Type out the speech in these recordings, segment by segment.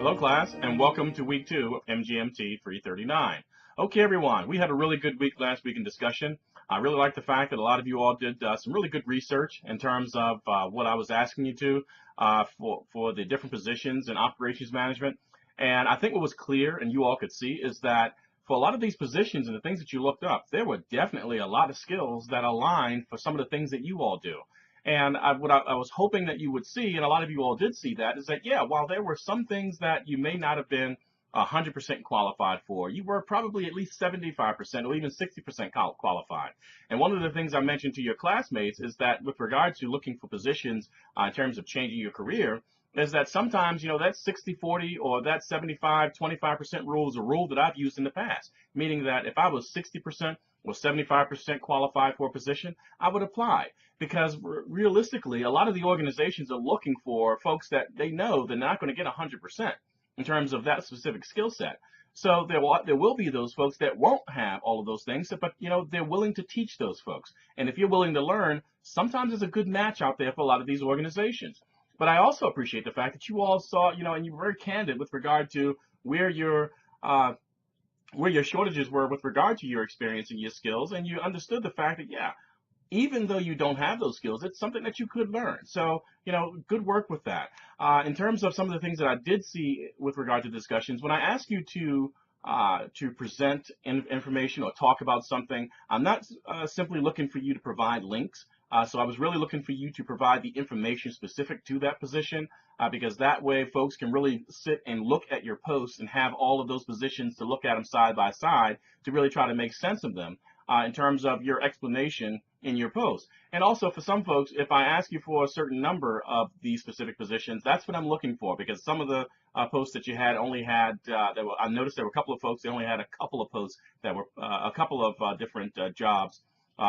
Hello, class, and welcome to week 2 of MGMT 339. Okay, everyone, we had a really good week last week in discussion. I really like the fact that a lot of you all did some really good research in terms of what I was asking you to for the different positions in operations management. And I think what was clear, and you all could see, is that for a lot of these positions and the things that you looked up, there were definitely a lot of skills that aligned for some of the things that you all do. And what I was hoping that you would see, and a lot of you all did see that, is that, yeah, while there were some things that you may not have been 100% qualified for, you were probably at least 75% or even 60% qualified. And one of the things I mentioned to your classmates is that with regard to looking for positions in terms of changing your career, is that sometimes, that 60-40 or that 75-25% rule is a rule that I've used in the past, meaning that if I was 60% or 75% qualified for a position, I would apply. Because realistically, a lot of the organizations are looking for folks that they know they're not going to get 100% in terms of that specific skill set. So there will be those folks that won't have all of those things, but they're willing to teach those folks. And if you're willing to learn, sometimes there's a good match out there for a lot of these organizations. But I also appreciate the fact that you all saw, and you were very candid with regard to where your shortages were with regard to your experience and your skills, and you understood the fact that, yeah, even though you don't have those skills, it's something that you could learn. So, good work with that. In terms of some of the things that I did see with regard to discussions, when I ask you to present information or talk about something, I'm not simply looking for you to provide links. So I was really looking for you to provide the information specific to that position, because that way folks can really sit and look at your posts and have all of those positions to look at them side by side to really try to make sense of them in terms of your explanation in your post. And also for some folks, if I ask you for a certain number of these specific positions, that's what I'm looking for, because some of the posts that you had only had, I noticed there were a couple of folks that only had a couple of posts that were a couple of different jobs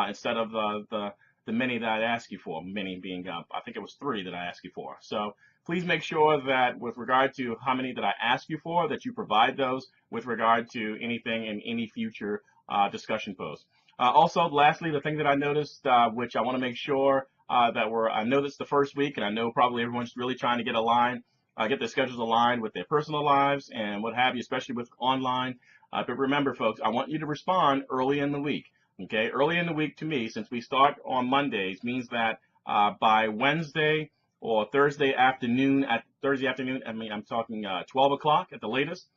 instead of the many that I asked you for, many being, I think it was 3 that I asked you for. So please make sure that with regard to how many that I ask you for, that you provide those with regard to anything in any future discussion posts. Also, lastly, the thing that I noticed, which I want to make sure I noticed the first week, and I know probably everyone's really trying to get their schedules aligned with their personal lives and what have you, especially with online. But remember, folks, I want you to respond early in the week. Okay, early in the week to me, since we start on Mondays, means that by Wednesday or Thursday afternoon, I'm talking 12 o'clock at the latest,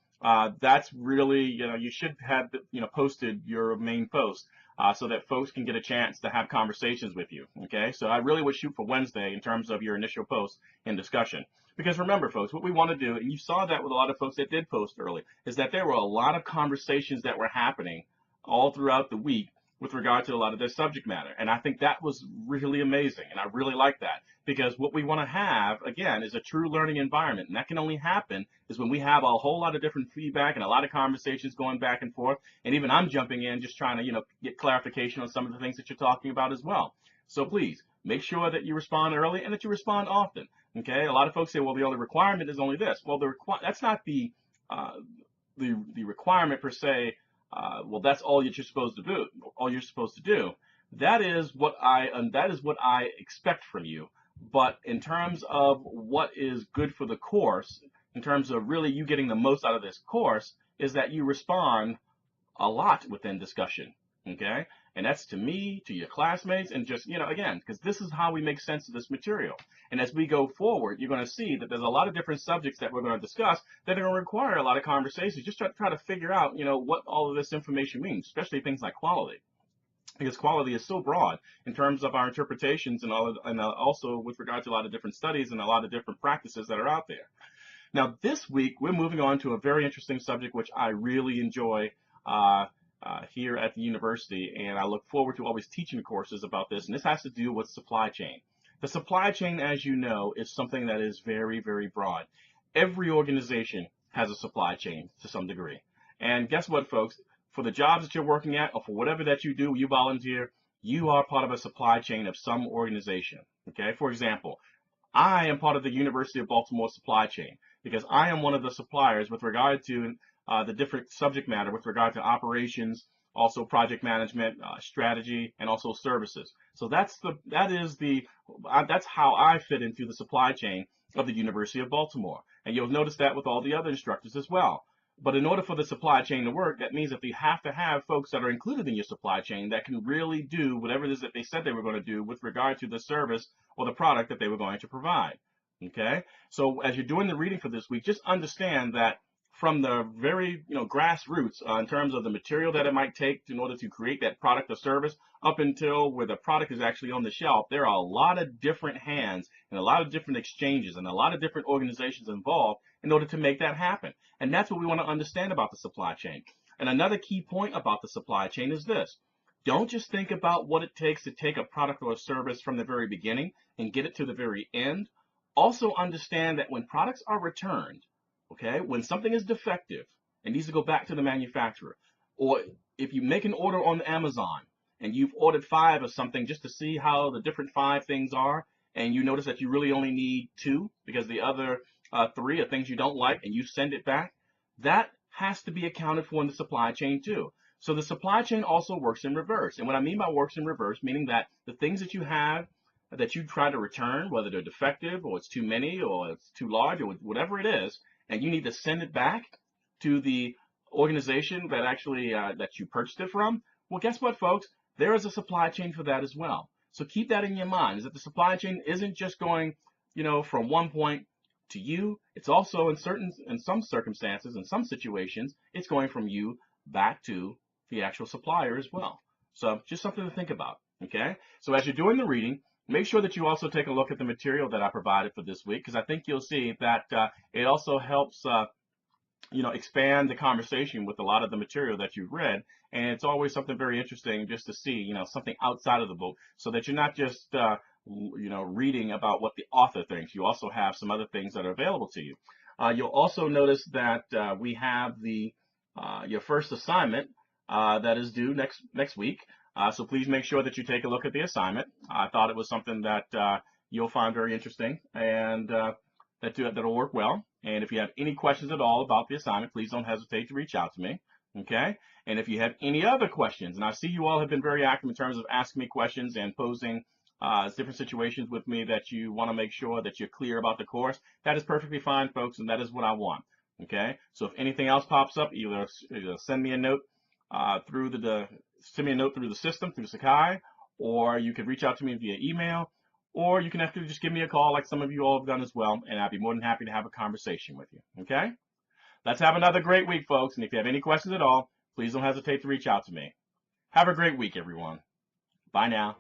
that's really, you should have, posted your main post so that folks can get a chance to have conversations with you. Okay, so I really would shoot for Wednesday in terms of your initial post in discussion. Because remember, folks, what we want to do, and you saw that with a lot of folks that did post early, is that there were a lot of conversations that were happening all throughout the week with regard to a lot of their subject matter. And I think that was really amazing. And I really like that, because what we want to have, again, is a true learning environment. And that can only happen is when we have a whole lot of different feedback and a lot of conversations going back and forth. And even I'm jumping in, just trying to, get clarification on some of the things that you're talking about as well. So please make sure that you respond early and that you respond often. Okay. A lot of folks say, well, the only requirement is only this. Well, that's not the requirement per se. Well, that's all you're supposed to do. All you're supposed to do. That is what I expect from you. But in terms of what is good for the course, in terms of really you getting the most out of this course, is that you respond a lot within discussion. Okay, and that's to me, to your classmates, and just, again, because this is how we make sense of this material. And as we go forward, you're going to see that there's a lot of different subjects that we're going to discuss that are going to require a lot of conversations. Just try to figure out, what all of this information means, especially things like quality. Because quality is so broad in terms of our interpretations and also with regard to a lot of different studies and a lot of different practices that are out there. Now, this week, we're moving on to a very interesting subject, which I really enjoy here at the university, and I look forward to always teaching courses about this, and this has to do with supply chain. The supply chain, as you know, is something that is very, very broad. Every organization has a supply chain to some degree. And guess what, folks? For the jobs that you're working at, or for whatever that you do, you volunteer, you are part of a supply chain of some organization. Okay, for example, I am part of the University of Baltimore supply chain because I am one of the suppliers with regard to the different subject matter with regard to operations also project management, strategy, and also services. So that's how I fit into the supply chain of the University of Baltimore. And you'll notice that with all the other instructors as well. But in order for the supply chain to work, that means that you have to have folks that are included in your supply chain that can really do whatever it is that they said they were going to do with regard to the service or the product that they were going to provide. Okay? So as you're doing the reading for this week, just understand that from the very grassroots in terms of the material that it might take in order to create that product or service up until where the product is actually on the shelf, there are a lot of different hands and a lot of different exchanges and a lot of different organizations involved in order to make that happen. And that's what we want to understand about the supply chain. And another key point about the supply chain is this. Don't just think about what it takes to take a product or a service from the very beginning and get it to the very end. Also understand that when products are returned, okay, when something is defective, it needs to go back to the manufacturer. Or if you make an order on Amazon and you've ordered 5 or something just to see how the different 5 things are, and you notice that you really only need 2 because the other 3 are things you don't like, and you send it back, that has to be accounted for in the supply chain too. So the supply chain also works in reverse. And what I mean by works in reverse, meaning that the things that you have that you try to return, whether they're defective or it's too many or it's too large or whatever it is, and you need to send it back to the organization that actually that you purchased it from, well, guess what, folks? There is a supply chain for that as well. So keep that in your mind, is that the supply chain isn't just going, from one point to you. It's also in some circumstances, in some situations, it's going from you back to the actual supplier as well. So just something to think about, okay? So as you're doing the reading, make sure that you also take a look at the material that I provided for this week, because I think you'll see that it also helps expand the conversation with a lot of the material that you've read. And it's always something very interesting just to see, something outside of the book, so that you're not just, reading about what the author thinks. You also have some other things that are available to you. You'll also notice that we have your first assignment that is due next week. So please make sure that you take a look at the assignment. I thought it was something that you'll find very interesting and that'll work well. And if you have any questions at all about the assignment, please don't hesitate to reach out to me. Okay? And if you have any other questions, and I see you all have been very active in terms of asking me questions and posing different situations with me that you want to make sure that you're clear about the course, that is perfectly fine, folks, and that is what I want. Okay? So if anything else pops up, either send me a note through the system, through Sakai, or you can reach out to me via email, or you can actually just give me a call like some of you all have done as well, and I'd be more than happy to have a conversation with you, okay? Let's have another great week, folks, and if you have any questions at all, please don't hesitate to reach out to me. Have a great week, everyone. Bye now.